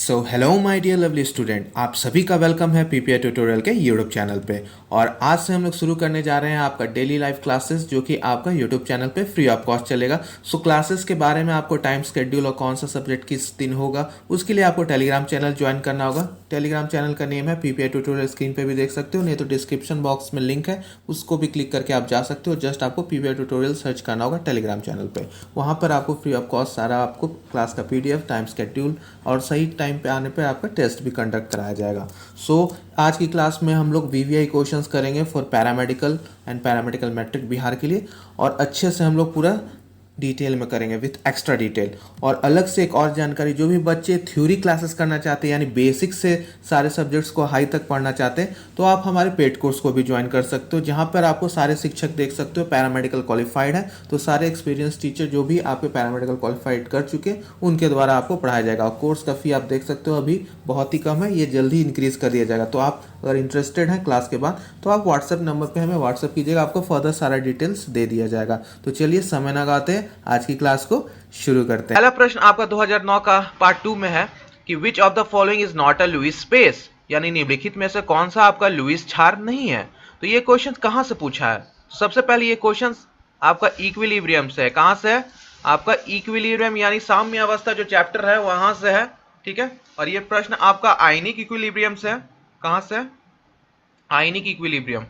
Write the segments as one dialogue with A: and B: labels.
A: So hello my dear lovely student, आप सभी का वेलकम है पीपीआई ट्यूटोरियल के यूट्यूब चैनल पे। और आज से हम लोग शुरू करने जा रहे हैं आपका डेली लाइफ क्लासेस, जो कि आपका यूट्यूब चैनल पे फ्री ऑफ कॉस्ट चलेगा। सो क्लासेस के बारे में आपको टाइम शेड्यूल और कौन सा सब्जेक्ट किस दिन होगा, उसके लिए आपको टेलीग्राम चैनल ज्वाइन करना होगा। टेलीग्राम चैनल का नेम है पीपीआई ट्यूटोरियल, स्क्रीन पर भी देख सकते हो, नहीं तो डिस्क्रिप्शन बॉक्स में लिंक है, उसको भी क्लिक करके आप जा सकते हो। जस्ट आपको पीपीआई ट्यूटोरियल सर्च करना होगा टेलीग्राम चैनल पर। वहाँ पर आपको फ्री ऑफ कॉस्ट सारा आपको क्लास का PDF, टाइम शेड्यूल और सही टाइम पे आने पे आपका टेस्ट भी कंडक्ट कराया जाएगा। आज की क्लास में हम लोग VVI क्वेश्चंस करेंगे for paramedical and paramedical matric Bihar के लिए, और अच्छे से हम लोग पूरा डिटेल में करेंगे विथ एक्स्ट्रा डिटेल। और अलग से एक और जानकारी, जो भी बच्चे थ्योरी क्लासेस करना चाहते हैं यानी बेसिक से सारे सब्जेक्ट्स को हाई तक पढ़ना चाहते हैं, तो आप हमारे पेड कोर्स को भी ज्वाइन कर सकते हो, जहां पर आपको सारे शिक्षक देख सकते हो पैरामेडिकल क्वालिफाइड है। तो सारे एक्सपीरियंस टीचर जो भी आपके पैरामेडिकल क्वालिफाइड कर चुके उनके द्वारा आपको पढ़ाया जाएगा। और कोर्स का फी आप देख सकते हो अभी बहुत ही कम है, ये जल्दी इंक्रीज कर दिया जाएगा। तो आप अगर इंटरेस्टेड हैं क्लास के बाद, तो आप व्हाट्सएप नंबर पे हमें व्हाट्सएप कीजिएगा, आपको फर्दर सारा डिटेल्स दे दिया जाएगा। तो चलिए समय न गाते आज की क्लास को शुरू करते हैं।
B: पहला प्रश्न आपका 2009 का पार्ट 2 में है कि which of the following is not a Lewis space, यानी निम्नलिखित में से कौन सा आपका लुईस क्षार नहीं है। तो ये क्वेश्चन कहां से पूछा है? सबसे पहले ये क्वेश्चन आपका इक्विलिब्रियम से है। कहां से है? आपका इक्विलिब्रियम यानी साम्य अवस्था जो चैप्टर है वहां से है, ठीक है। और ये प्रश्न आपका आयनिक इक्विलिब्रियम से है। कहां से? आयनिक इक्विलिब्रियम,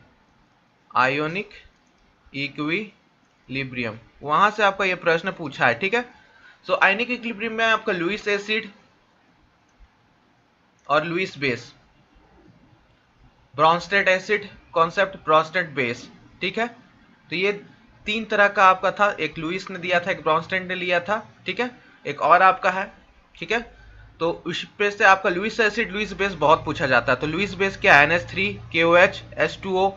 B: आयोनिक इक्विलिब्रियम, वहां से आपका ये प्रश्न पूछा है, ठीक है। सो आयनिक इक्विलिब्रियम में आपका लुईस एसिड और Lewis base, Bronsted acid concept, Bronsted base, ठीक है। तो ये तीन तरह का आपका था, एक लुईस ने दिया था, एक ब्रॉन्स्टेड ने लिया था, ठीक है, एक और आपका है, ठीक है। तो उस पे से आपका लुईस एसिड लुईस बेस बहुत पूछा जाता है। तो लुईस बेस क्या है? NH3 KOH H2O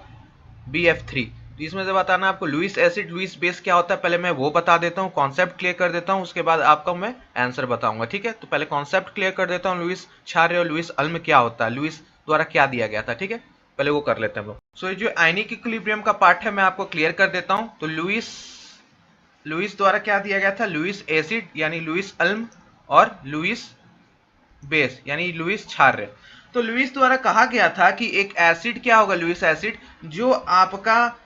B: BF3। तो इसमें से बताना आपको लुईस एसिड लुईस बेस क्या होता है। पहले मैं वो बता देता हूँ, कॉन्सेप्ट क्लियर कर देता हूँ, उसके बाद आपको मैं आंसर बताऊंगा, ठीक है। तो पहले कॉन्सेप्ट क्लियर कर देता हूँ, लुईस क्षार और लुईस अल्म क्या होता है, लुईस द्वारा क्या दिया गया था, ठीक है। पहले वो कर लेते हैं हम लोग। सो ये जो आयनिक इक्विलिब्रियम का पार्ट है मैं आपको क्लियर कर देता हूँ। तो लुईस द्वारा क्या दिया गया था? लुईस एसिड यानी लुईस अल्म और लुईस बेस यानी लुईस क्षार्य। तो लुईस द्वारा कहा गया था कि एक एसिड क्या होगा, लुईस एसिड, जो आपका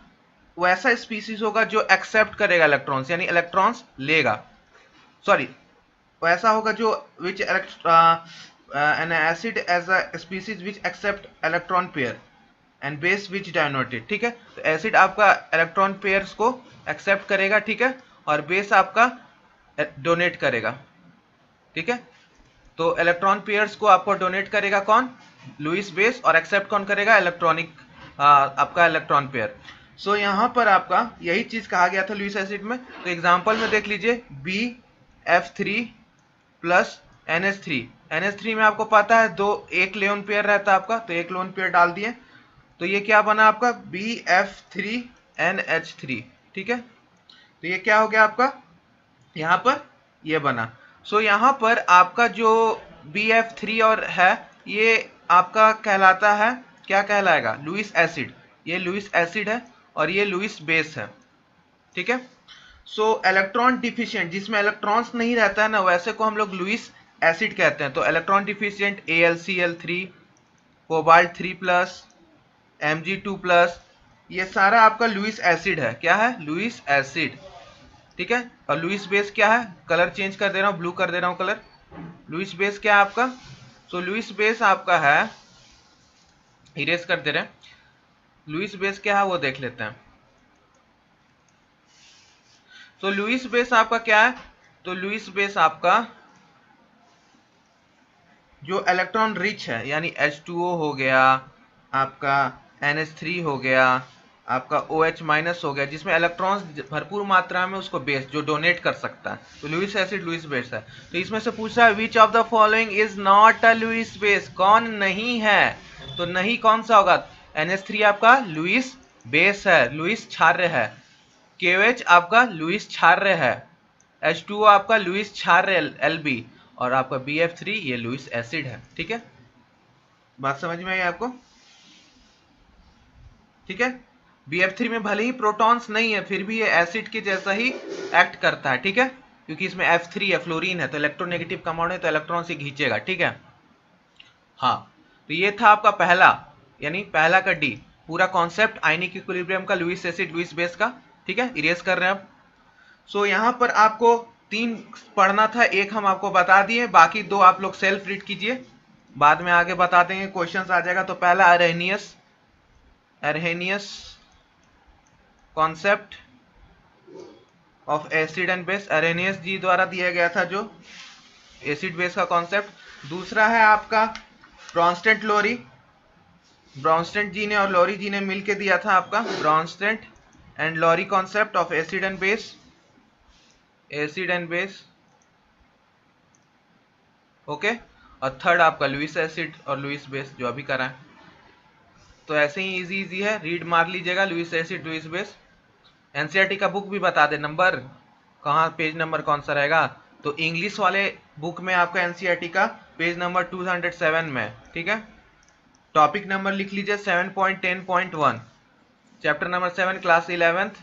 B: वैसा स्पीसीज होगा जो एक्सेप्ट करेगा इलेक्ट्रॉन्स, यानी इलेक्ट्रॉन्स लेगा, सॉरी, वैसा होगा जो which an acid as a species which accept electron pair and base which donated, ठीक है। तो एसिड आपका इलेक्ट्रॉन पेयर्स को एक्सेप्ट करेगा, ठीक है, और बेस आपका डोनेट करेगा, ठीक है। तो इलेक्ट्रॉन पेयर्स को आपको डोनेट करेगा कौन? Lewis base. और एक्सेप्ट कौन करेगा? इलेक्ट्रॉनिक आपका इलेक्ट्रॉन पेयर। सो यहां पर आपका यही चीज कहा गया था लुईस एसिड में। तो एग्जांपल में देख लीजिए, BF3 प्लस NH3। NH3 में आपको पता है एक लोन पेयर रहता है आपका, तो एक लोन पेयर डाल दिए, तो ये क्या बना आपका? BF3NH3, ठीक है। तो ये क्या हो गया आपका? यहां पर ये बना। सो यहां पर आपका जो BF3 और है, ये आपका कहलाता है, क्या कहलाएगा? Lewis acid. ये लुईस एसिड है और ये लुईस बेस है, ठीक है। सो इलेक्ट्रॉन डिफिशिएंट, जिसमें इलेक्ट्रॉन्स नहीं रहता है ना, वैसे को हम लोग लुईस एसिड कहते हैं। तो electron deficient AlCl3, cobalt 3 plus, Mg2 plus, ये सारा आपका लुईस एसिड है। क्या है? लुईस एसिड, ठीक है। और लुईस बेस क्या है? कलर चेंज कर दे रहा हूं, ब्लू कर दे रहा हूं कलर। लुईस बेस क्या है आपका? सो लुईस बेस आपका है, इरेज कर दे रहे हैं, लुईस बेस क्या है वो देख लेते हैं। तो लुईस बेस आपका क्या है? तो लुईस बेस आपका जो इलेक्ट्रॉन रिच है, यानी H2O हो गया, आपका NH3 हो गया, आपका OH माइनस हो गया, जिसमें इलेक्ट्रॉन्स भरपूर मात्रा में उसको बेस जो डोनेट कर सकता है, तो लुईस एसिड लुईस बेस है। तो इसमें से पूछा है which of the following is not a Lewis base, कौन नहीं है? तो नहीं कौन सा होगा? NH3 आपका लुईस बेस है, लुईस क्षार्य है। KOH आपका लुईस क्षार्य है। H2O आपका लुईस क्षार्य Lb, और आपका BF3 ये लुईस एसिड है, ठीक है। बात समझ में आई आपको? ठीक है। BF3 में भले ही प्रोटॉन्स नहीं है, फिर भी ये एसिड के जैसा ही एक्ट करता है, ठीक है, क्योंकि इसमें F3 है, फ्लोरीन है, तो इलेक्ट्रोनेगेटिव कंपाउंड है, तो इलेक्ट्रॉन से खींचेगा, ठीक है। हाँ, तो ये था आपका पहला, यानी पहला का डी, पूरा कॉन्सेप्ट आयनिक इक्विलिब्रियम का, लुईस एसिड लुईस बेस का। ठीक है, इरेज कर रहे हैं अब। सो यहाँ पर आपको 3 पढ़ना था, एक हम आपको बता दिए, बाकी 2 आप लोग सेल्फ रीड कीजिए, बाद में आगे बता देंगे, क्वेश्चंस आ जाएगा। तो पहला Arrhenius concept of acid and base, Arrhenius ji द्वारा दिया गया था जो एसिड बेस का कॉन्सेप्ट। दूसरा है आपका ब्रॉन्स्टेड लोरी, ब्रॉन्स्टेड जी ने और लोरी जी ने मिलकर दिया था आपका Bronsted and Lowry concept of acid and base, acid and base. Okay, और थर्ड आपका लुईस एसिड और लुईस बेस जो अभी करा है। तो ऐसे ही इजी इजी है, रीड मार लीजिएगा, Lewis acid Lewis base. NCERT का बुक भी बता दे, नंबर कहाँ, पेज नंबर कौन सा रहेगा। तो इंग्लिश वाले बुक में आपका एनसीईआरटी का पेज नंबर 207 में, ठीक है। टॉपिक नंबर लिख लीजिए 7.10.1, chapter number 7, class 11th,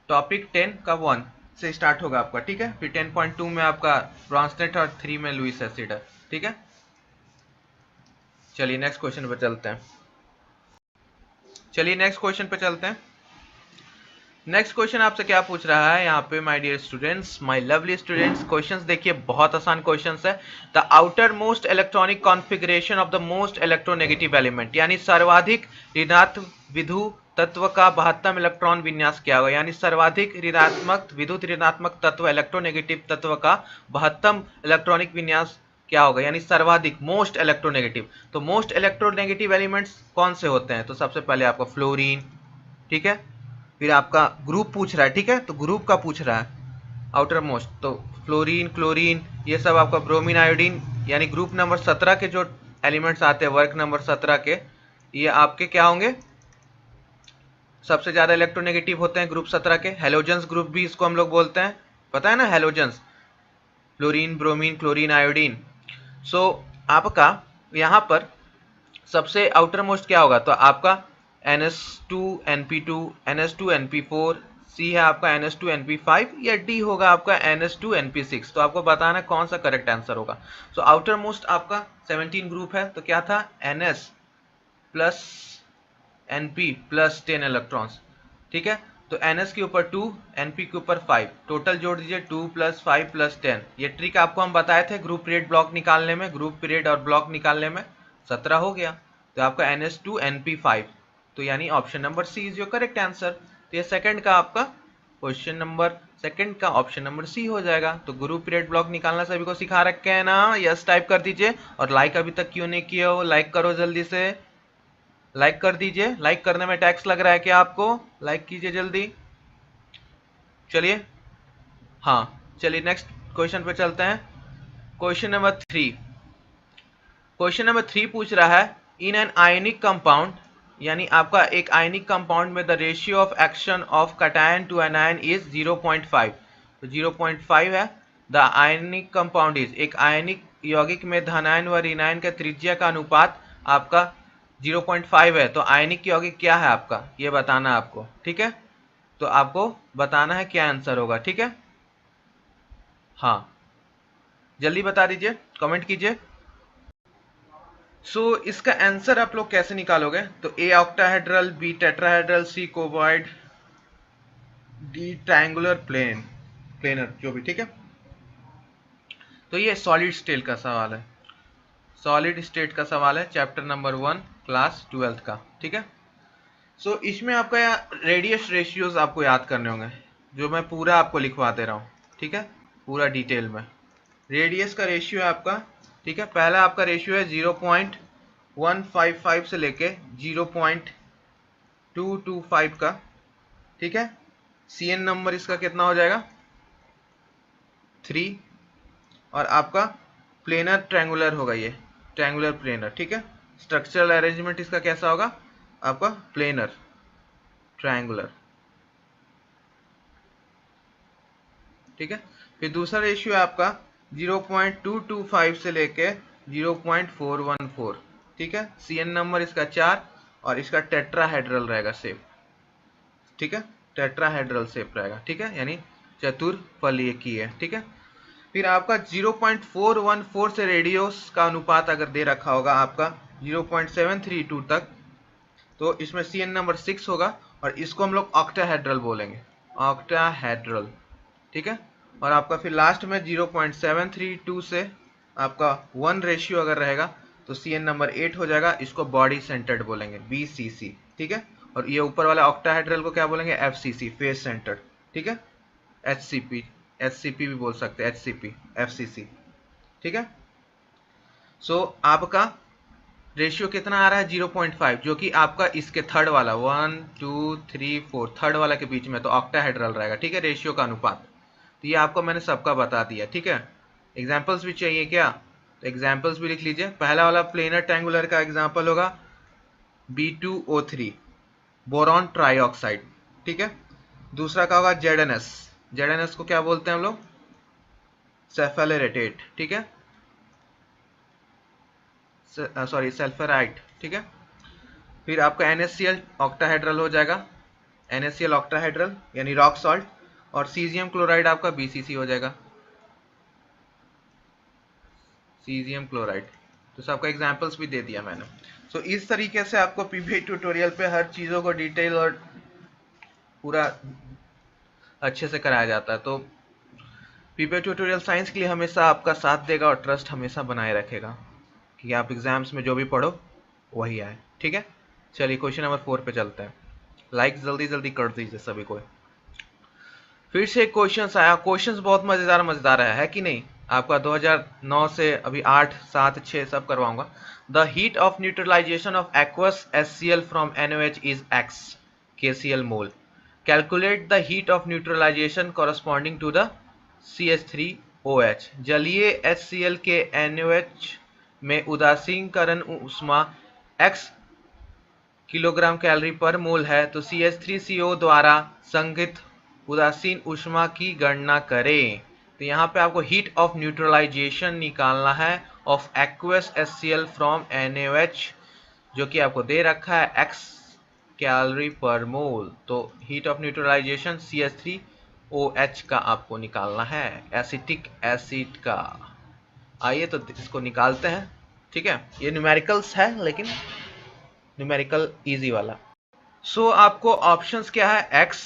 B: topic 10 का 1 से स्टार्ट होगा आपका, ठीक है। फिर 10.2 में आपका ब्रॉन्स्टेड और 3 में लुईस एसिड है, ठीक है। चलिए नेक्स्ट क्वेश्चन पे चलते हैं, नेक्स्ट क्वेश्चन आपसे क्या पूछ रहा है यहाँ पे, my dear students, my lovely students. Questions देखिए, बहुत आसान क्वेश्चंस है। The outer most electronic configuration of the most electronegative element, यानी सर्वाधिक ऋणात्मक विद्युत तत्व का 72 इलेक्ट्रॉन विन्यास क्या होगा, यानी सर्वाधिक ऋणात्मक विद्युत ऋणात्मक तत्व, इलेक्ट्रोनेगेटिव तत्व का 72 इलेक्ट्रॉनिक विन्यास क्या होगा, यानी सर्वाधिक, मोस्ट इलेक्ट्रोनेगेटिव। तो मोस्ट इलेक्ट्रोनेगेटिव एलिमेंट्स कौन से होते हैं, तो सबसे पहले आपका फ्लोरीन, ठीक है। फिर आपका ग्रुप पूछ रहा है, ठीक है, तो ग्रुप का पूछ रहा है आउटर मोस्ट, तो फ्लोरीन, क्लोरीन, ये सब आपका, ब्रोमीन, आयोडीन, यानी ग्रुप नंबर 17 के जो एलिमेंट्स आते हैं, वर्ग नंबर 17 के, ये आपके क्या होंगे, सबसे ज्यादा इलेक्ट्रोनेगेटिव होते हैं ग्रुप 17 के। हेलोजेंस ग्रुप भी इसको हम लोग बोलते हैं, पता है ना, halogens, fluorine, bromine, chlorine, iodine. So आपका यहाँ पर सबसे आउटर मोस्ट क्या होगा, तो आपका NS2 NP2 NS2 NP4, C है आपका NS2 NP5, या D होगा आपका NS2 NP6। तो आपको बताना कौन सा करेक्ट आंसर होगा। सो आउटर मोस्ट आपका 17 ग्रुप है, तो क्या था, NS plus NP plus 10 electrons, ठीक है। तो NS के ऊपर 2, NP के ऊपर 5, टोटल जोड़ दीजिए 2 + 5 + 10। ये ट्रिक आपको हम बताए थे ग्रुप पीरियड ब्लॉक निकालने में, ग्रुप पीरियड और ब्लॉक निकालने में। 17 हो गया, तो आपका NS2 NP5, तो यानी option number C is your correct answer. तो ये सेकंड का आपका क्वेश्चन नंबर सेकंड का ऑप्शन नंबर सी हो जाएगा। तो ग्रुप पीरियड ब्लॉक निकालना सभी को सिखा रखे हैं ना, यस टाइप कर दीजिए। और लाइक अभी तक क्यों नहीं किया हो, लाइक करो जल्दी से, लाइक कर दीजिए। लाइक करने में टैक्स लग रहा है क्या आपको, लाइक कीजिए जल्दी। चलिए, हाँ चलिए नेक्स्ट क्वेश्चन पे चलते हैं। क्वेश्चन नंबर 3, क्वेश्चन नंबर 3 पूछ रहा है, इन एन आयनिक कंपाउंड, यानी आपका एक आयनिक कंपाउंड में the ratio of action of cation to anion is 0.5। तो 0.5 है। द आयनिक कंपाउंड इज, एक आयनिक यौगिक में धनायन व ऋणायन के त्रिज्या का अनुपात आपका 0.5 है। तो आयनिक यौगिक क्या है आपका, ये बताना आपको, ठीक है। तो आपको बताना है क्या आंसर होगा, ठीक है। हाँ जल्दी बता दीजिए, कमेंट कीजिए। सो इसका आंसर आप लोग कैसे निकालोगे, तो ए ऑक्टाहेड्रल, बी टेट्राहेड्रल, सी कोबॉइड, डी ट्रायंगुलर प्लेनर, जो भी, ठीक है। तो ये सॉलिड स्टेट का सवाल है, सॉलिड स्टेट का सवाल है, चैप्टर नंबर 1 क्लास 12th का, ठीक है। सो इसमें आपका रेडियस रेशियोज आपको याद करने होंगे, जो मैं पूरा आपको लिखवा दे रहा हूँ, ठीक है, पूरा डिटेल में। रेडियस का रेशियो है आपका, ठीक है। पहला आपका रेशियो है 0.155 से लेके 0.225 का, ठीक है। CN नंबर इसका कितना हो जाएगा, 3। और आपका प्लेनर ट्रायंगुलर होगा, ये ट्रायंगुलर प्लेनर, ठीक है। स्ट्रक्चरल अरेंजमेंट इसका कैसा होगा आपका, प्लेनर ट्रायंगुलर, ठीक है। फिर दूसरा रेशियो है आपका 0.225 से लेके 0.414, ठीक है। CN नंबर इसका 4, और इसका टेट्राहेड्रल रहेगा शेप, ठीक है, टेट्राहेड्रल शेप रहेगा, ठीक है, यानी चतुर्फलीय की है, ठीक है। फिर आपका 0.414 से रेडियोस का अनुपात अगर दे रखा होगा आपका 0.732 तक, तो इसमें CN नंबर 6 होगा और इसको हम लोग ऑक्टाहेड्रल बोलेंगे, ऑक्टाहेड्रल, ठीक है। और आपका फिर लास्ट में 0.732 से आपका 1 रेशियो अगर रहेगा तो CN नंबर 8 हो जाएगा, इसको बॉडी सेंटर्ड बोलेंगे, BCC, ठीक है। और ये ऊपर वाला ऑक्टाहेड्रल को क्या बोलेंगे, FCC, फेस सेंटर्ड, ठीक है। HCP भी बोल सकते हैं, HCP, FCC, ठीक है। सो आपका रेशियो कितना आ रहा है, 0.5, जो कि आपका इसके थर्ड वाला 1 2 3 4 थर्ड वाला के बीच में, तो ऑक्टाहेड्रल रहेगा, ठीक है, रेशियो का अनुपात। तो ये आपको मैंने सबका बता दिया, ठीक है। एग्जाम्पल्स भी चाहिए क्या, तो एग्जाम्पल्स भी लिख लीजिए। पहला वाला प्लेनर ट्रायंगुलर का एग्जाम्पल होगा B2O3, बोरॉन ट्राइऑक्साइड, ठीक है। दूसरा का होगा ZNS को क्या बोलते हैं हम लोग, सेफेलोरेटेट, ठीक है, सॉरी सल्फराइट, ठीक है। फिर आपका NaCl ऑक्टाहेड्रल हो जाएगा, NaCl ऑक्टाहेड्रल यानी रॉक सॉल्ट, और सीजियम क्लोराइड आपका BCC हो जाएगा, सीजियम क्लोराइड। तो सबका एग्जांपल्स भी दे दिया मैंने। सो इस तरीके से आपको पीपीआई ट्यूटोरियल पे हर चीज़ों को डिटेल और पूरा अच्छे से कराया जाता है। तो पीपीआई ट्यूटोरियल साइंस के लिए हमेशा आपका साथ देगा और ट्रस्ट हमेशा बनाए रखेगा कि आप एग्जाम्स में जो भी पढ़ो वही आए, ठीक है। चलिए क्वेश्चन नंबर 4 पे चलते हैं। लाइक जल्दी जल्दी कर दीजिए सभी को। फिर से एक क्वेश्चन आया, क्वेश्चंस बहुत मजेदार है कि नहीं। आपका 2009 से अभी 8, 7, 6 सब करवाऊंगा। The heat of neutralisation of aqueous HCl from NaOH is X kCl mole. Calculate the heat of neutralisation corresponding to the CH3OH। जलीय HCl के NaOH में उदासीकरण ऊष्मा X किलोग्राम कैलोरी पर मोल है, तो CH3CO द्वारा संगृहीत उदासीन ऊष्मा की गणना करें। तो यहाँ पे आपको हीट ऑफ न्यूट्रलाइजेशन निकालना है of aqueous HCl from NaOH, जो कि आपको दे रखा है X कैलोरी पर मोल। तो हीट ऑफ न्यूट्रलाइजेशन CH3OH का आपको निकालना है, एसिटिक एसिड का। आइए तो इसको निकालते हैं, ठीक है। ये न्यूमेरिकल्स है लेकिन न्यूमेरिकल इजी वाला। सो आपको ऑप्शंस क्या है, X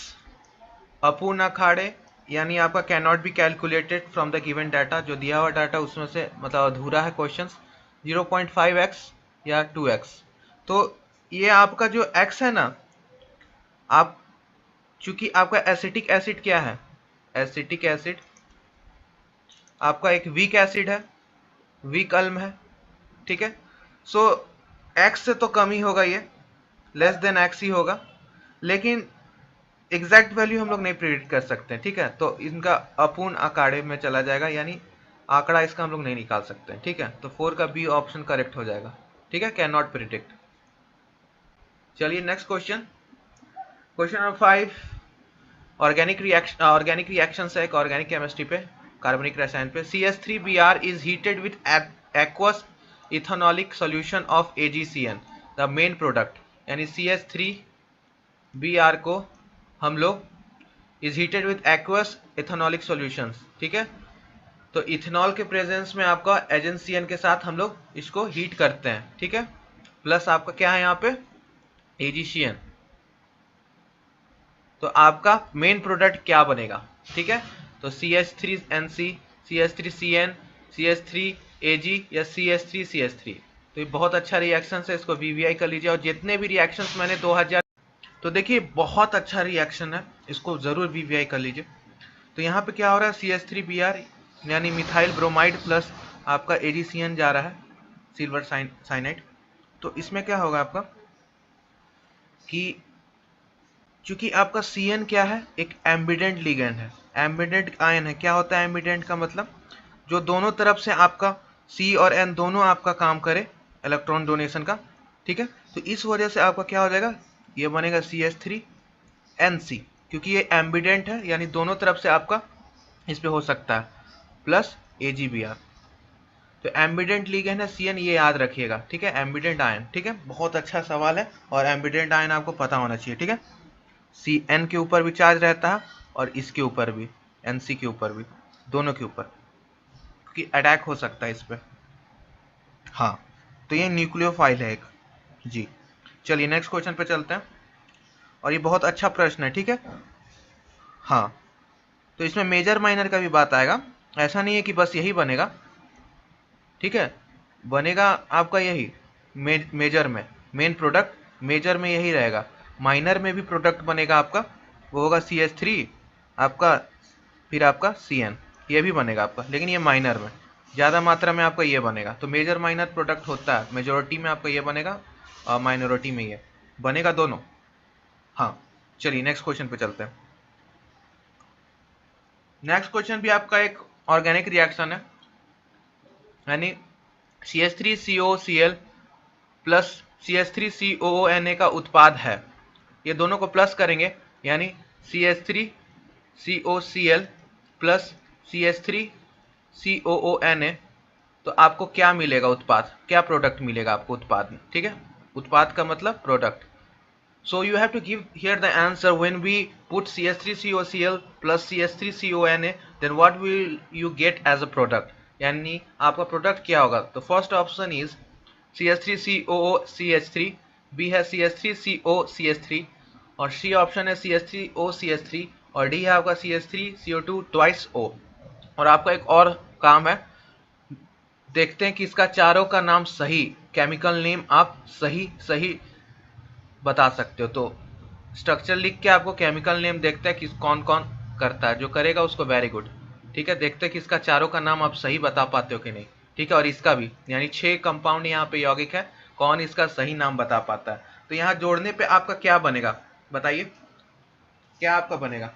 B: अपूर्ण अखाड़े यानी आपका can not be calculated from the given data, जो दिया हुआ डाटा उसमें से मतलब अधूरा है क्वेश्चन, 0.5x या 2x। तो ये आपका जो x है ना, आप चूंकि आपका एसिटिक एसिड क्या है, एसिटिक एसिड आपका एक वीक एसिड है, वीक अम्ल है, ठीक है। सो x से तो कम ही होगा, ये लेस देन x ही होगा, लेकिन एग्जैक्ट वैल्यू हम लोग नहीं प्रिडिक्ट कर सकते, ठीक है। तो इनका अपूर्ण अखाड़े में चला जाएगा, यानी आंकड़ा इसका हम लोग नहीं निकाल सकते, ठीक है। तो 4 का बी ऑप्शन करेक्ट हो जाएगा, ठीक है, कैन नॉट प्रिडिक्ट। चलिए next question, question number 5 organic reaction से, एक ऑर्गेनिक केमिस्ट्री पे, कार्बनिक रसायन पे। CH3Br is heated with aqueous ethanolic solution of AgCN the main product, यानी CH3Br को हम लोग is heated with aqueous ethanolic solutions, ठीक है। तो इथेनॉल के प्रेजेंस में आपका HNCN के साथ हम लोग इसको हीट करते हैं, ठीक है। प्लस आपका क्या है यहाँ पे, AgCN। तो आपका मेन प्रोडक्ट क्या बनेगा, ठीक है। तो CH3NC, CH3CN, CH3Ag या CH3CH3। तो ये बहुत अच्छा रिएक्शन है, इसको VVI कर लीजिए। और जितने भी रिएक्शंस मैंने 2000, तो देखिए बहुत अच्छा रिएक्शन है, इसको जरूर VVI कर लीजिए। तो यहाँ पे क्या हो रहा है, CH3Br यानी मिथाइल ब्रोमाइड प्लस आपका AgCN जा रहा है, सिल्वर साइनाइड। तो इसमें क्या होगा आपका कि चूंकि आपका CN क्या है, एक एम्बिडेंट लिगेंड है, एम्बिडेंट आयन है। क्या होता है एम्बिडेंट का मतलब, जो दोनों तरफ से आपका C और N दोनों आपका काम करे इलेक्ट्रॉन डोनेशन का, ठीक है। तो इस वजह से आपका क्या हो जाएगा, ये बनेगा CH3NC, क्योंकि ये एम्बिडेंट है, यानी दोनों तरफ से आपका इस पे हो सकता है, प्लस AgBr। तो एम्बिडेंट लिगेंड है CN, ये याद रखिएगा, ठीक है, एम्बिडेंट आयन, ठीक है। बहुत अच्छा सवाल है और एम्बिडेंट आयन आपको पता होना चाहिए, ठीक है। CN के ऊपर भी चार्ज रहता है और इसके ऊपर भी, NC के ऊपर भी, दोनों के ऊपर। कि अटैक हो सकता है इस पे। हाँ, तो ये न्यूक्लियोफाइल है एक। जी, चलिए नेक्स्ट क्वेश्चन पे चलते हैं। और ये बहुत अच्छा प्रश्न है, ठीक है। हाँ, तो इसमें मेजर माइनर का भी बात आएगा। ऐसा नहीं है कि बस यही बनेगा, ठीक है। बनेगा आपका यही मेजर में, मेन प्रोडक्ट मेजर में यही रहेगा। माइनर में भी प्रोडक्ट बनेगा आपका, वो होगा CH3 आपका, फिर आपका CN, ये भी बनेगा आपका, लेकिन ये माइनर में ज़्यादा मात्रा में आपका ये बनेगा। तो मेजर माइनर प्रोडक्ट होता है, मेजोरिटी में आपका ये बनेगा और माइनॉरिटी में ये बनेगा, दोनों। हाँ, चलिए नेक्स्ट क्वेश्चन पे चलते हैं। नेक्स्ट क्वेश्चन भी आपका एक ऑर्गेनिक रिएक्शन है, यानी CH3COCl प्लस CH3COONA का उत्पाद है। ये दोनों को प्लस करेंगे, यानी CH3COCl प्लस CH3COONA, तो आपको क्या मिलेगा उत्पाद, क्या प्रोडक्ट मिलेगा आपको उत्पाद में, ठीक है। उत्पाद का मतलब product. So you have to give here the answer when we put CH3COCl plus CH3CONA, then what will you get as a product, यानी आपका प्रोडक्ट क्या होगा। तो first option is CH3COOCH3, B है CH3COCH3, और सी ऑप्शन है CH3OCH3, और D है आपका CH3CO2 ट्वाइस O। और आपका एक और काम है, देखते हैं कि इसका चारों का नाम सही, केमिकल नेम आप सही सही बता सकते हो। तो स्ट्रक्चर लिख के आपको केमिकल नेम देखते हैं कि कौन कौन करता है, जो करेगा उसको वेरी गुड, ठीक है। देखते हैं कि इसका चारों का नाम आप सही बता पाते हो कि नहीं, ठीक है। और इसका भी, यानी 6 कंपाउंड यहाँ पे यौगिक है, कौन इसका सही नाम बता पाता है। तो यहाँ जोड़ने पे आपका क्या बनेगा, बताइए क्या आपका बनेगा,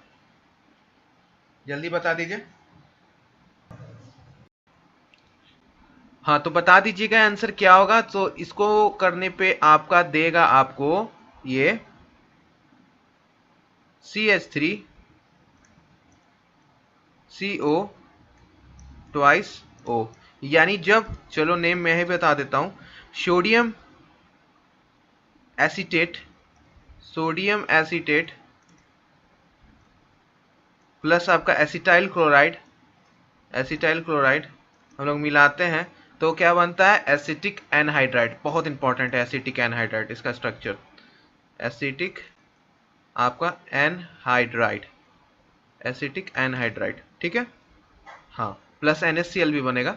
B: जल्दी बता दीजिए। हाँ, तो बता दीजिएगा आंसर क्या होगा। तो इसको करने पे आपका देगा आपको ये CH3CO ट्वाइस O, यानी जब, चलो नेम मैं ही बता देता हूं, सोडियम एसीटेट प्लस आपका एसिटाइल क्लोराइड हम लोग मिलाते हैं तो क्या बनता है, एसिटिक एनहाइड्राइड। बहुत इंपॉर्टेंट है एसिटिक एनहाइड्राइड, इसका स्ट्रक्चर एसिटिक आपका एसिटिक एनहाइड्राइड, ठीक है। हाँ, प्लस NaCl भी बनेगा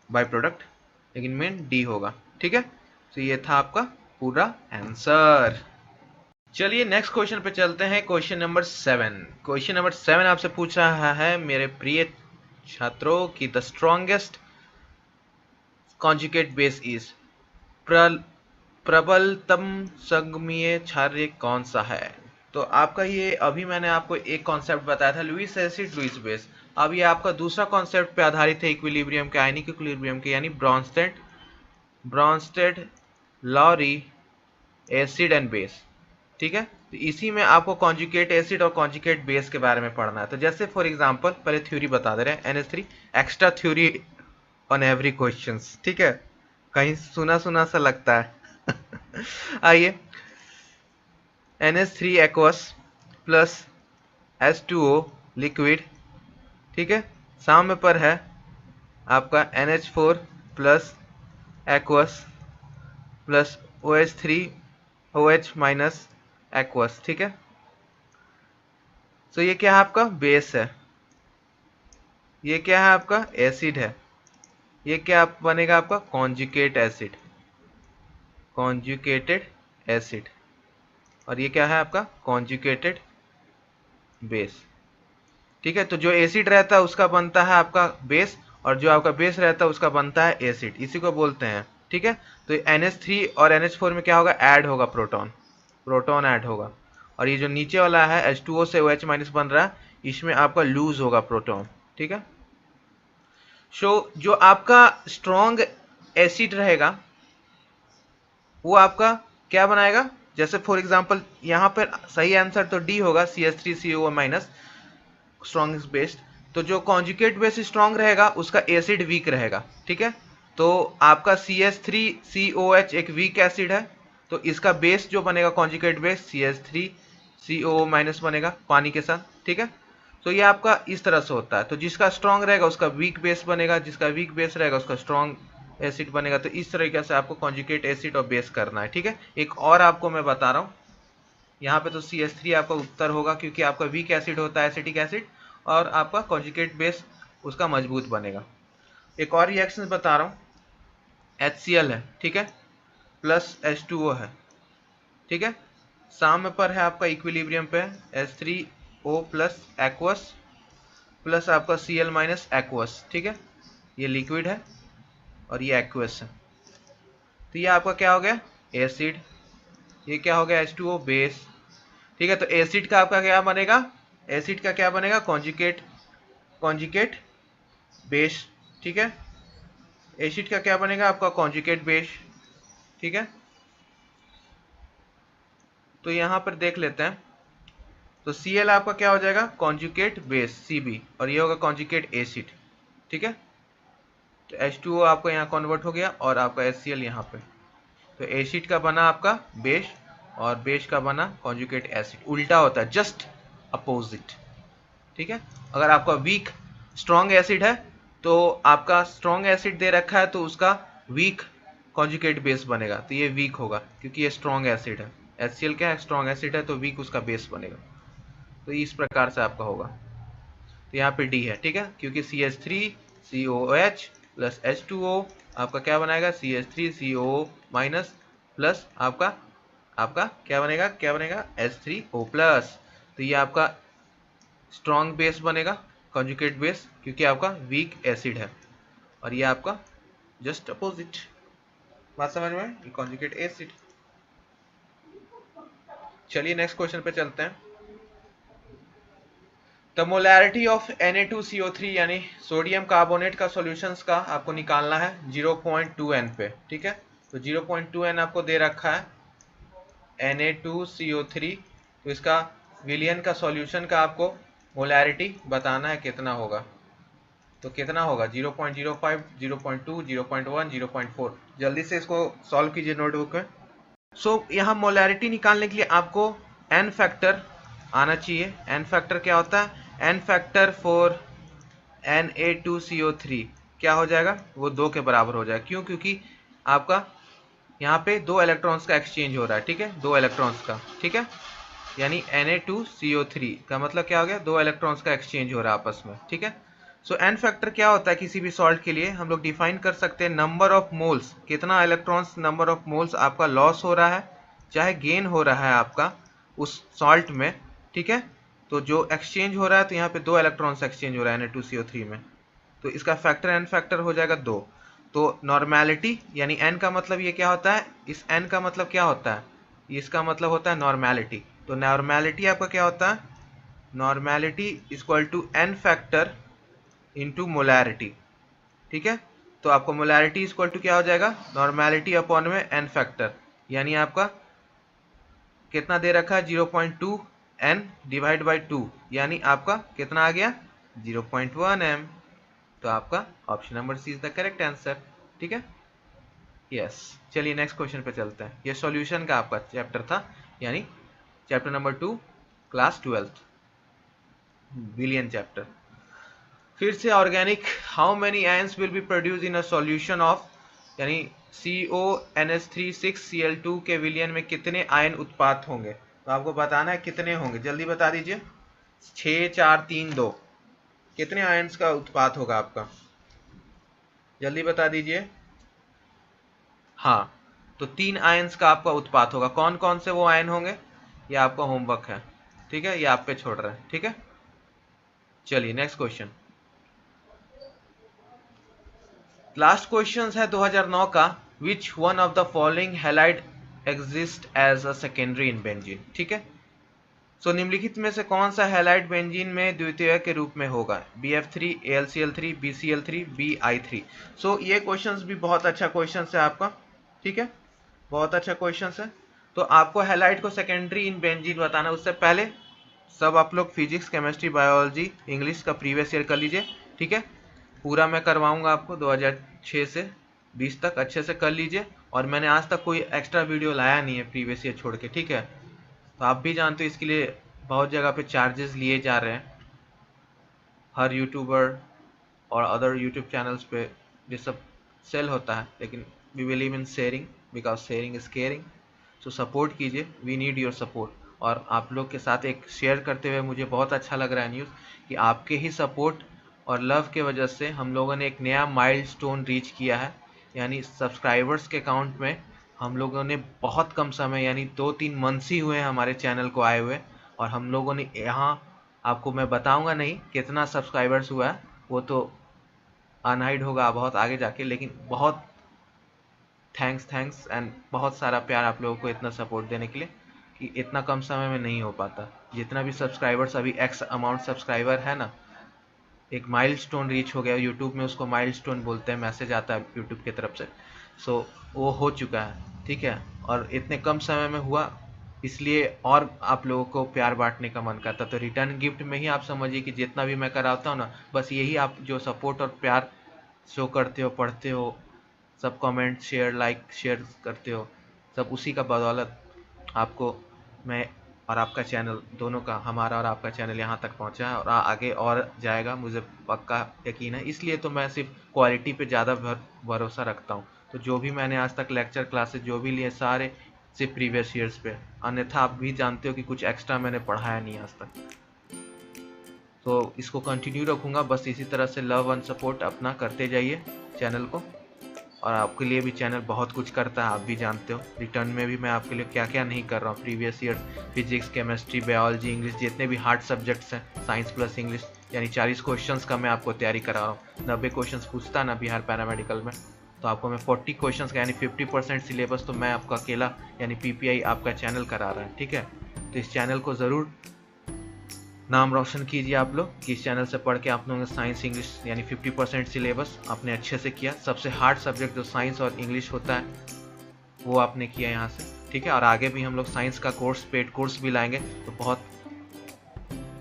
B: बाय प्रोडक्ट, लेकिन मेन डी होगा, ठीक है। तो ये था आपका पूरा आंसर। चलिए नेक्स्ट क्वेश्चन पे चलते हैं। क्वेश्चन नंबर 7 आपसे पूछ रहा है मेरे प्रिय छात्रों की the strongest conjugate base is, प्रबलतम संगमीय क्षार्य कौन सा है। तो आपका ये अभी मैंने आपको एक कॉन्सेप्ट बताया था, लुईस एसिड लुईस बेस। अब ये आपका दूसरा कॉन्सेप्ट पे आधारित है, इक्विलिब्रियम के, आयनिक इक्विलिब्रियम के, यानी Bronsted Lowry acid and base, ठीक है। तो इसी में आपको कॉन्जुगेट एसिड और कॉन्जुगेट बेस के बारे में पढ़ना है। तो जैसे फॉर एग्जांपल पहले थ्योरी बता दे रहे हैं, NH3 extra theory on every questions, ठीक है, कहीं सुना सुना सा लगता है। आइए, NH3 aqueous plus H2O liquid, ठीक है। सामने पर है आपका NH4 plus aqueous plus OH3 minus aqueous, ठीक है। तो ये क्या है आपका बेस है, ये क्या है आपका एसिड है, ये क्या बनेगा आपका कॉन्जुगेटेड एसिड, और ये क्या है आपका कॉन्जुगेटेड बेस, ठीक है। तो जो एसिड रहता है उसका बनता है आपका बेस, और जो आपका बेस रहता है उसका बनता है एसिड, इसी को बोलते हैं, ठीक है। तो NH3 और NH4 में क्या होगा, ऐड होगा प्रोटॉन ऐड होगा, और ये जो नीचे वाला है H2O से OH माइनस बन रहा है, इसमें आपका लूज होगा प्रोटॉन, ठीक है। सो जो आपका स्ट्रॉन्ग एसिड रहेगा वो आपका क्या बनाएगा, जैसे फॉर एग्जांपल यहाँ पर सही आंसर तो डी होगा, CH3CO माइनस स्ट्रॉन्ग बेस्ड। तो जो कॉन्जुगेट बेस स्ट्रॉन्ग रहेगा उसका एसिड वीक रहेगा, ठीक है। तो आपका CH3COH एक वीक एसिड है, तो इसका बेस जो बनेगा कॉन्जुगेट बेस CH3CO माइनस बनेगा पानी के साथ, ठीक है। तो ये आपका इस तरह से होता है। तो जिसका स्ट्रॉन्ग रहेगा उसका वीक बेस बनेगा, जिसका वीक बेस रहेगा उसका स्ट्रॉन्ग एसिड बनेगा। तो इस तरीके से आपको कॉन्जुगेट एसिड और बेस करना है, ठीक है। एक और आपको मैं बता रहा हूँ, यहाँ पे तो CH3 आपका उत्तर होगा, क्योंकि आपका वीक एसिड होता है एसिटिक एसिड, और आपका कॉन्जुगेट बेस उसका मजबूत बनेगा। एक और रिएक्शन बता रहा हूँ, HCl है, ठीक है, प्लस H2O है, ठीक है। साम्य पर है आपका, इक्विलिब्रियम पे है, H3O प्लस एक्वस प्लस आपका Cl माइनस एक्वस, ठीक है। ये लिक्विड है और ये एक्वस है। तो ये आपका क्या हो गया, एसिड। ये क्या हो गया, H2O बेस, ठीक है। तो एसिड का आपका क्या बनेगा, एसिड का क्या बनेगा, कॉन्जुगेट बेस, ठीक है। एसिड का क्या बनेगा आपका, कॉन्जुगेट बेस, ठीक है। तो यहां पर देख लेते हैं, तो Cl आपका क्या हो जाएगा, कॉन्जुगेट बेस Cb, और ये होगा कॉन्जुगेट एसिड, ठीक है। तो H2O आपको यहाँ कन्वर्ट हो गया और आपका HCl यहाँ पे। तो एसिड का बना आपका बेस और बेस का बना कॉन्जुगेट एसिड। उल्टा होता है, जस्ट अपोजिट, ठीक है। अगर आपका वीक स्ट्रॉन्ग एसिड है तो आपका स्ट्रॉन्ग एसिड दे रखा है तो उसका वीक कॉन्जुगेट बेस बनेगा। तो ये वीक होगा क्योंकि ये स्ट्रॉन्ग एसिड है। HCl क्या है, स्ट्रॉन्ग एसिड है, तो वीक उसका बेस बनेगा। तो इस प्रकार से आपका होगा। तो यहाँ पे डी है, ठीक है, क्योंकि CH3COOH प्लस H2O आपका क्या बनाएगा, CH3COO माइनस प्लस आपका क्या बनेगा H3O प्लस। तो ये आपका स्ट्रॉन्ग बेस बनेगा, कॉन्जुगेट बेस, क्योंकि आपका वीक एसिड है, और ये आपका जस्ट अपोजिट। बात समझ में, ये कॉन्जुगेट एसिड। चलिए नेक्स्ट क्वेश्चन पे चलते हैं। द मोलैरिटी ऑफ Na2CO3 यानी सोडियम कार्बोनेट का सॉल्यूशंस का आपको निकालना है 0.2 N पे, ठीक है। तो 0.2 N आपको दे रखा है Na2CO3। तो इसका विलियन का सॉल्यूशन का आपको मोलैरिटी बताना है कितना होगा। तो कितना होगा, 0.05, 0.2, 0.1, 0.4। जल्दी से इसको सॉल्व कीजिए नोटबुक में। सो यहाँ मोलैरिटी निकालने के लिए आपको एन फैक्टर आना चाहिए। एन फैक्टर क्या होता है, एन फैक्टर फॉर Na2CO3 क्या हो जाएगा, वो 2 के बराबर हो जाएगा। क्यों, क्योंकि आपका यहाँ पे 2 इलेक्ट्रॉन्स का एक्सचेंज हो रहा है, ठीक है, 2 इलेक्ट्रॉन्स का, ठीक है। यानी Na2CO3 का मतलब क्या हो गया, 2 इलेक्ट्रॉन्स का एक्सचेंज हो रहा है आपस में, ठीक है। सो एन फैक्टर क्या होता है, किसी भी सॉल्ट के लिए हम लोग डिफाइन कर सकते हैं नंबर ऑफ मोल्स, कितना इलेक्ट्रॉन्स नंबर ऑफ मोल्स आपका लॉस हो रहा है चाहे गेन हो रहा है आपका उस सॉल्ट में, ठीक है। तो जो एक्सचेंज हो रहा है, तो यहाँ पे 2 इलेक्ट्रॉन्स एक्सचेंज हो रहा है Na2CO3 में, तो इसका फैक्टर एन फैक्टर हो जाएगा 2। तो नॉर्मेलिटी यानी एन का मतलब ये क्या होता है, इस एन का मतलब क्या होता है, इसका मतलब होता है नॉर्मेलिटी। तो नॉर्मेलिटी आपका क्या होता है, normality equal to N factor into molarity, ठीक है। तो आपको मोलैरिटी इक्वल टू क्या हो जाएगा, नॉर्मेलिटी अपॉन में एन फैक्टर, यानी आपका कितना दे रखा है, 0.2 N डिवाइड बाई 2, यानी आपका कितना आ गया, 0.1 M। तो आपका option number C is the correct answer, ठीक है। यस, चलिए नेक्स्ट क्वेश्चन पे चलते हैं। ये सॉल्यूशन का आपका चैप्टर था, यानी चैप्टर नंबर 2 क्लास 12th विलियन चैप्टर। फिर से organic, how many ions will be produce in a solution of, यानी CONH3 6Cl2 के विलियन में कितने आयन उत्पाद होंगे। तो आपको बताना है कितने होंगे, जल्दी बता दीजिए। 6, 4, 3, 2, कितने आयंस का उत्पाद होगा आपका, जल्दी बता दीजिए। हाँ, तो 3 आयंस का आपका उत्पाद होगा। कौन कौन से वो आयन होंगे, ये आपका होमवर्क है, ठीक है, ये आप पे छोड़ रहे हैं, ठीक है। चलिए नेक्स्ट क्वेश्चन, लास्ट क्वेश्चन है 2009 का। Which one of the following halide exist as a secondary in benzene, ठीक है। सो निम्नलिखित में से कौन सा हैलाइड बेंजीन में द्वितीय के रूप में होगा, BF3, AlCl3, BCl3, BI3। सो ये क्वेश्चंस भी बहुत अच्छा क्वेश्चन है आपका, ठीक है, बहुत अच्छा क्वेश्चन है। तो आपको हैलाइड को सेकेंडरी इन बेंजीन बताना, उससे पहले सब आप लोग फिजिक्स, केमिस्ट्री, बायोलॉजी, इंग्लिश का प्रीवियस ईयर कर लीजिए, ठीक है। पूरा मैं करवाऊंगा आपको 2006 से 20 तक अच्छे से कर लीजिए। और मैंने आज तक कोई एक्स्ट्रा वीडियो लाया नहीं है प्रीवियस ईयर छोड़ के, ठीक है। तो आप भी जानते हो इसके लिए बहुत जगह पे चार्जेस लिए जा रहे हैं, हर यूट्यूबर और अदर यूट्यूब चैनल्स पे ये सब सेल होता है, लेकिन we believe in sharing because sharing is caring. So support कीजिए, वी नीड योर सपोर्ट। और आप लोग के साथ एक शेयर करते हुए मुझे बहुत अच्छा लग रहा है न्यूज़ कि आपके ही सपोर्ट और लव के वजह से हम लोगों ने एक नया माइलस्टोन रीच किया है। यानी सब्सक्राइबर्स के काउंट में हम लोगों ने बहुत कम समय यानी 2-3 मंथ्स ही हुए हैं हमारे चैनल को आए हुए, और हम लोगों ने यहाँ आपको मैं बताऊंगा नहीं कितना सब्सक्राइबर्स हुआ है, वो तो अनहाइड होगा बहुत आगे जाके, लेकिन बहुत थैंक्स एंड बहुत सारा प्यार आप लोगों को इतना सपोर्ट देने के लिए कि इतना कम समय में नहीं हो पाता। जितना भी सब्सक्राइबर्स अभी एक्स अमाउंट सब्सक्राइबर है ना, एक माइलस्टोन रीच हो गया यूट्यूब में, उसको माइलस्टोन बोलते हैं, मैसेज आता है यूट्यूब की तरफ से। सो वो हो चुका है, ठीक है। और इतने कम समय में हुआ इसलिए और आप लोगों को प्यार बांटने का मन करता, तो रिटर्न गिफ्ट में ही आप समझिए कि जितना भी मैं कराता हूँ ना, बस यही आप जो सपोर्ट और प्यार शो करते हो, पढ़ते हो, सब कमेंट शेयर लाइक शेयर करते हो, सब उसी का बदौलत आपको मैं और आपका चैनल दोनों का, हमारा और आपका चैनल यहाँ तक पहुँचा है और आगे और जाएगा, मुझे पक्का यकीन है। इसलिए तो मैं सिर्फ क्वालिटी पे ज़्यादा भरोसा रखता हूँ। तो जो भी मैंने आज तक लेक्चर क्लासेस जो भी लिए सारे सिर्फ प्रीवियस ईयर्स पे, अन्यथा आप भी जानते हो कि कुछ एक्स्ट्रा मैंने पढ़ाया नहीं आज तक। तो इसको कंटिन्यू रखूँगा, बस इसी तरह से लव एंड सपोर्ट अपना करते जाइए चैनल को। और आपके लिए भी चैनल बहुत कुछ करता है, आप भी जानते हो। रिटर्न में भी मैं आपके लिए क्या क्या नहीं कर रहा हूँ। Previous year physics, chemistry, biology, English, जितने भी हार्ड सब्जेक्ट्स हैं, साइंस प्लस इंग्लिश, यानी 40 क्वेश्चंस का मैं आपको तैयारी करा रहा हूँ। 90 क्वेश्चंस पूछता ना बिहार पैरामेडिकल में, तो आपको मैं 40 क्वेश्चंस का यानी 50% सिलेबस तो मैं आपका अकेला यानी PPI आपका चैनल करा रहा है, ठीक है। तो इस चैनल को ज़रूर नाम रोशन कीजिए आप लोग कि इस चैनल से पढ़ के आप लोगों ने साइंस इंग्लिश यानी 50% सिलेबस आपने अच्छे से किया। सबसे हार्ड सब्जेक्ट जो साइंस और इंग्लिश होता है वो आपने किया यहाँ से, ठीक है। और आगे भी हम लोग साइंस का कोर्स, पेड कोर्स भी लाएंगे, तो बहुत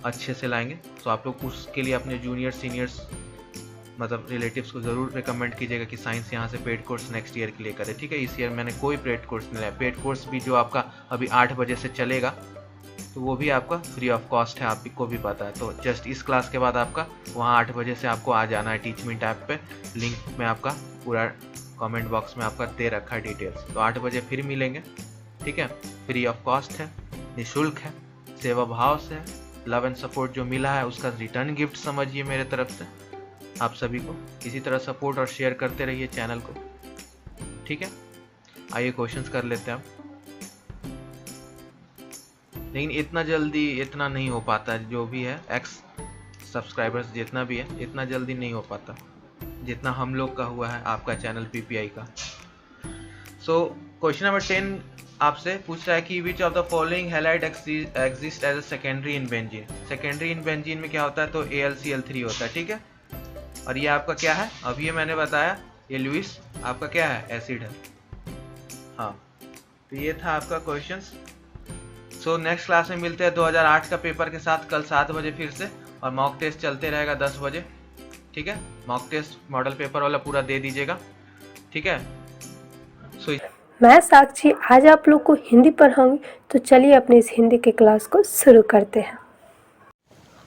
B: अच्छे से लाएंगे। तो आप लोग उसके लिए अपने जूनियर सीनियर्स मतलब रिलेटिव्स को ज़रूर रिकमेंड कीजिएगा कि साइंस यहाँ से पेड कोर्स नेक्स्ट ईयर के लिए करें, ठीक है। इस ईयर मैंने कोई पेड कोर्स नहीं लाया। पेड कोर्स भी जो आपका अभी 8 बजे से चलेगा, तो वो भी आपका फ्री ऑफ कॉस्ट है, आपको भी पता है। तो जस्ट इस क्लास के बाद आपका वहाँ 8 बजे से आपको आ जाना है टीचमेंट ऐप पे। लिंक में आपका पूरा कमेंट बॉक्स में आपका दे रखा है डिटेल्स। तो 8 बजे फिर मिलेंगे, ठीक है। फ्री ऑफ कॉस्ट है, निःशुल्क है, सेवा भाव से है। लव एंड सपोर्ट जो मिला है उसका रिटर्न गिफ्ट समझिए मेरे तरफ से आप सभी को। इसी तरह सपोर्ट और शेयर करते रहिए चैनल को, ठीक है। आइए क्वेश्चंस कर लेते हैं आप। लेकिन इतना जल्दी इतना नहीं हो पाता, जो भी है एक्स सब्सक्राइबर्स जितना भी है इतना जल्दी नहीं हो पाता जितना हम लोग का हुआ है आपका चैनल PPI का। सो क्वेश्चन नंबर 10 आपसे पूछ रहा है कि which of the following halide exist as a secondary in benzene. Secondary in benzene में क्या होता है, तो AlCl3 होता है, ठीक है। और ये आपका क्या है, अभी ये मैंने बताया, ये लुईस आपका क्या है, एसिड है। हाँ, तो ये था आपका क्वेश्चंस। सो नेक्स्ट क्लास में मिलते हैं 2008 का पेपर के साथ कल 7 बजे फिर से, और मॉक टेस्ट चलते रहेगा 10 बजे, ठीक है। मॉक टेस्ट मॉडल पेपर वाला पूरा दे दीजिएगा, ठीक है। सो
C: मैं साक्षी आज आप लोग को हिंदी पढ़ाऊंगी, तो चलिए अपने इस हिंदी के क्लास को शुरू करते हैं।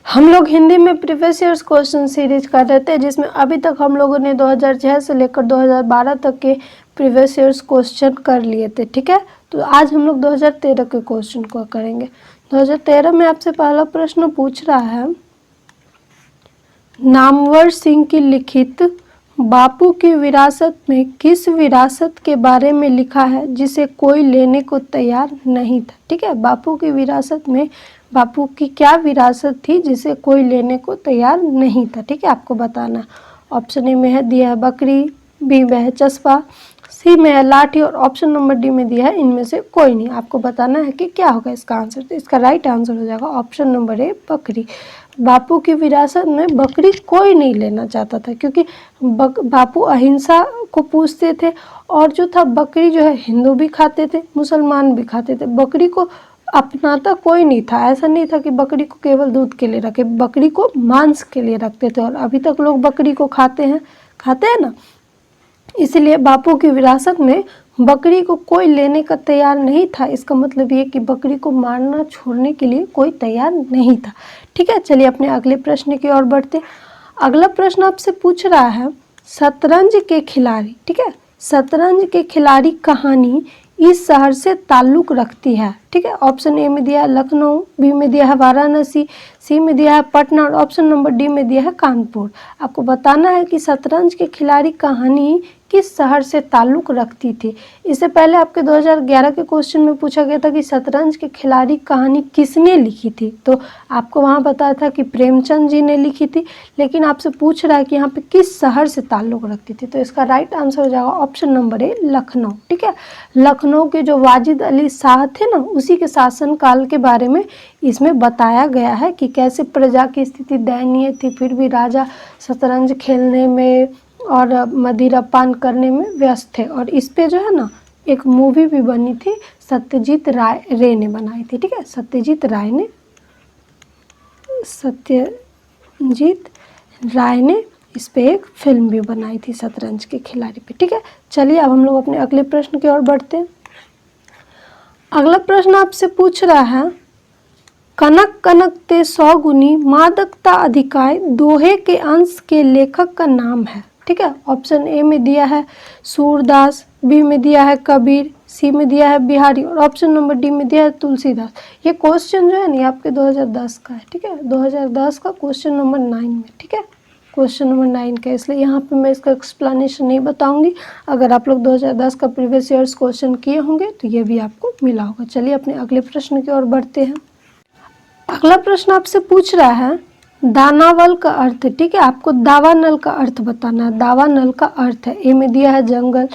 C: हम लोग हिंदी में प्रीवियस ईयर्स क्वेश्चन सीरीज कर रहे थे, जिसमें अभी तक हम लोगों ने 2006 से लेकर 2012 तक के प्रीवियस ईयर्स क्वेश्चन कर लिए थे, ठीक है। तो आज हम लोग 2013 के क्वेश्चन को करेंगे। 2013 में आपसे पहला प्रश्न पूछ रहा है, नामवर सिंह की लिखित बापू की विरासत में किस विरासत के बारे में लिखा है जिसे कोई लेने को तैयार नहीं था, ठीक है। बापू की विरासत में बापू की क्या विरासत थी जिसे कोई लेने को तैयार नहीं था, ठीक है, आपको बताना। ऑप्शन ए में है दिया है बकरी, बी में है चस्पा, सी में है लाठी, और ऑप्शन नंबर डी में दिया है इनमें से कोई नहीं। आपको बताना है कि क्या होगा इसका आंसर। तो इसका राइट आंसर हो जाएगा ऑप्शन नंबर ए, बकरी। बापू की विरासत में बकरी कोई नहीं लेना चाहता था, क्योंकि बापू अहिंसा को पूछते थे, और जो था बकरी जो है हिंदू भी खाते थे, मुसलमान भी खाते थे। बकरी को अपनाता कोई नहीं था। ऐसा नहीं था कि बकरी को केवल दूध के लिए रखे, बकरी को मांस के लिए रखते थे, और अभी तक लोग बकरी को खाते हैं ना। इसलिए बापू की विरासत में बकरी को कोई लेने का तैयार नहीं था, इसका मतलब ये कि बकरी को मारना छोड़ने के लिए कोई तैयार नहीं था। ठीक है, चलिए अपने अगले प्रश्न की ओर बढ़ते हैं। अगला प्रश्न आपसे पूछ रहा है शतरंज के खिलाड़ी, ठीक है, शतरंज के खिलाड़ी कहानी इस शहर से ताल्लुक रखती है। ठीक है, ऑप्शन ए में दिया है लखनऊ, बी में दिया है वाराणसी, सी में दिया है पटना और ऑप्शन नंबर डी में दिया है कानपुर। आपको बताना है कि शतरंज के खिलाड़ी कहानी किस शहर से ताल्लुक रखती थी। इससे पहले आपके 2011 के क्वेश्चन में पूछा गया था कि शतरंज के खिलाड़ी कहानी किसने लिखी थी, तो आपको वहाँ बताया था कि प्रेमचंद जी ने लिखी थी, लेकिन आपसे पूछ रहा है कि यहाँ पे किस शहर से ताल्लुक रखती थी, तो इसका राइट आंसर हो जाएगा ऑप्शन नंबर ए लखनऊ। ठीक है, लखनऊ के जो वाजिद अली शाह थे ना, उसी के शासनकाल के बारे में इसमें बताया गया है कि कैसे प्रजा की स्थिति दयनीय थी, फिर भी राजा शतरंज खेलने में और मदिरा पान करने में व्यस्त थे। और इस पे जो है ना एक मूवी भी बनी थी, सत्यजीत रे ने बनाई थी। ठीक है, सत्यजीत राय ने इस पे एक फिल्म भी बनाई थी शतरंज के खिलाड़ी पे। ठीक है, चलिए अब हम लोग अपने अगले प्रश्न की ओर बढ़ते हैं। अगला प्रश्न आपसे पूछ रहा है कनक कनक ते सौगुनी मादकता अधिकाय दोहे के अंश के लेखक का नाम है। ठीक है, ऑप्शन ए में दिया है सूरदास, बी में दिया है कबीर, सी में दिया है बिहारी और ऑप्शन नंबर डी में दिया है तुलसीदास। ये क्वेश्चन जो है ना आपके 2010 का है। ठीक है, 2010 का क्वेश्चन नंबर 9 में। ठीक है, क्वेश्चन नंबर 9 का, इसलिए यहाँ पे मैं इसका एक्सप्लेनेशन नहीं बताऊंगी। अगर आप लोग 2010 का प्रीवियस ईयर्स क्वेश्चन किए होंगे तो ये भी आपको मिला होगा। चलिए अपने अगले प्रश्न की ओर बढ़ते हैं। अगला प्रश्न आपसे पूछ रहा है दानावल का अर्थ। ठीक है, आपको दावानल का अर्थ बताना है। दावानल का अर्थ है, ए में दिया है जंगल,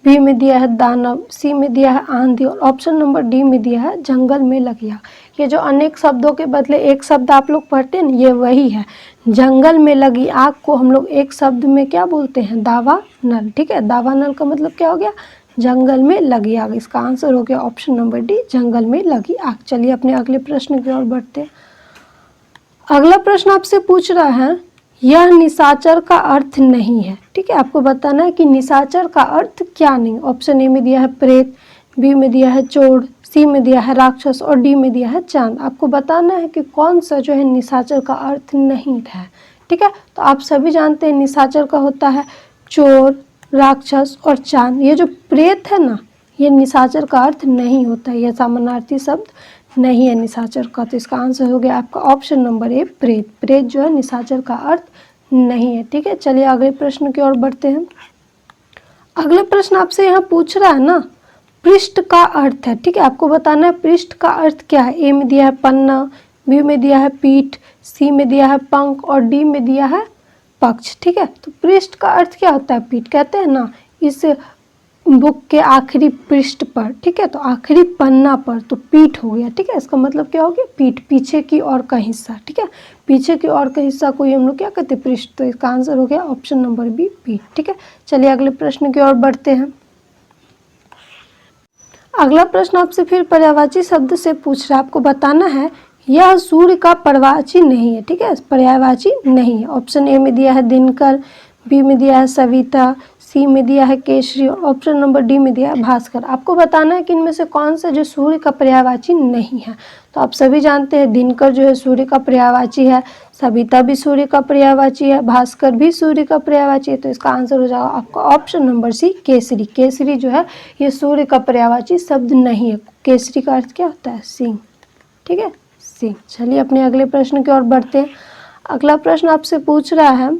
C: बी में दिया है दानव, सी में दिया है आंधी और ऑप्शन नंबर डी में दिया है जंगल में लगी आग। ये जो अनेक शब्दों के बदले एक शब्द आप लोग पढ़ते हैं ना, ये वही है। जंगल में लगी आग को हम लोग एक शब्द में क्या बोलते हैं, दावानल। ठीक है, दावानल का मतलब क्या हो गया, जंगल में लगी आग। इसका आंसर हो गया ऑप्शन नंबर डी, जंगल में लगी आग। चलिए अपने अगले प्रश्न की ओर बढ़ते हैं। अगला प्रश्न आपसे पूछ रहा है यह निशाचर का अर्थ नहीं है। ठीक है, आपको बताना है कि निशाचर का अर्थ क्या नहीं। ऑप्शन ए में दिया है प्रेत, बी में दिया है चोर, सी में दिया है राक्षस और डी में दिया है चांद। आपको बताना है कि कौन सा जो है निशाचर का अर्थ नहीं है। ठीक है, तो आप सभी जानते हैं निशाचर का होता है चोर, राक्षस और चांद। ये जो प्रेत है ना, ये निशाचर का अर्थ नहीं होता है, यह समानार्थी शब्द नहीं है निशाचर का। तो इसका आंसर हो गया आपका ऑप्शन नंबर ए प्रेत। प्रेत जो है निशाचर का अर्थ नहीं है। ठीक है, चलिए अगले प्रश्न की ओर बढ़ते हैं। अगला प्रश्न आपसे यहाँ पूछ रहा है ना पृष्ठ का अर्थ है। ठीक है, आपको बताना है पृष्ठ का अर्थ क्या है। ए में दिया है पन्ना, बी में दिया है पीठ, सी में दिया है पंख और डी में दिया है पक्ष। ठीक है, तो पृष्ठ का अर्थ क्या होता है, पीठ। कहते हैं ना इस बुक के आखिरी पृष्ठ पर, ठीक है, तो आखिरी पन्ना पर, तो पीठ हो गया। ठीक है, इसका मतलब क्या हो गया, पीठ, पीछे की ओर का हिस्सा। ठीक है, पीछे की ओर का हिस्सा को हम लोग क्या कहते हैं, पृष्ठ। तो इसका आंसर हो गया ऑप्शन नंबर बी, पीठ। ठीक है, चलिए अगले प्रश्न की ओर बढ़ते हैं। अगला प्रश्न आपसे फिर पर्यायवाची शब्द से पूछ रहा है। आपको बताना है यह सूर्य का पर्यायवाची नहीं है। ठीक है, पर्यायवाची नहीं है। ऑप्शन ए में दिया है दिनकर, बी में दिया है सविता, सी में दिया है केसरी और ऑप्शन नंबर डी में दिया है भास्कर। आपको बताना है कि इनमें से कौन सा जो सूर्य का पर्यायवाची नहीं है। तो आप सभी जानते हैं दिनकर जो है सूर्य का पर्यायवाची है, सविता भी सूर्य का पर्यायवाची है, भास्कर भी सूर्य का पर्यायवाची है। तो इसका आंसर हो जाएगा आपका ऑप्शन नंबर सी केसरी। केसरी जो है ये सूर्य का पर्यायवाची शब्द नहीं है। केसरी का अर्थ क्या होता है, सिंह। ठीक है, सिंह। चलिए अपने अगले प्रश्न की ओर बढ़ते हैं। अगला प्रश्न आपसे पूछ रहा है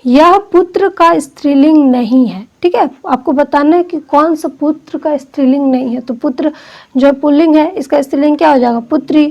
C: यह पुत्र का स्त्रीलिंग नहीं है। ठीक है, आपको बताना है कि कौन सा पुत्र का स्त्रीलिंग नहीं है। तो पुत्र जो पुल्लिंग है, इसका स्त्रीलिंग क्या हो जाएगा, पुत्री।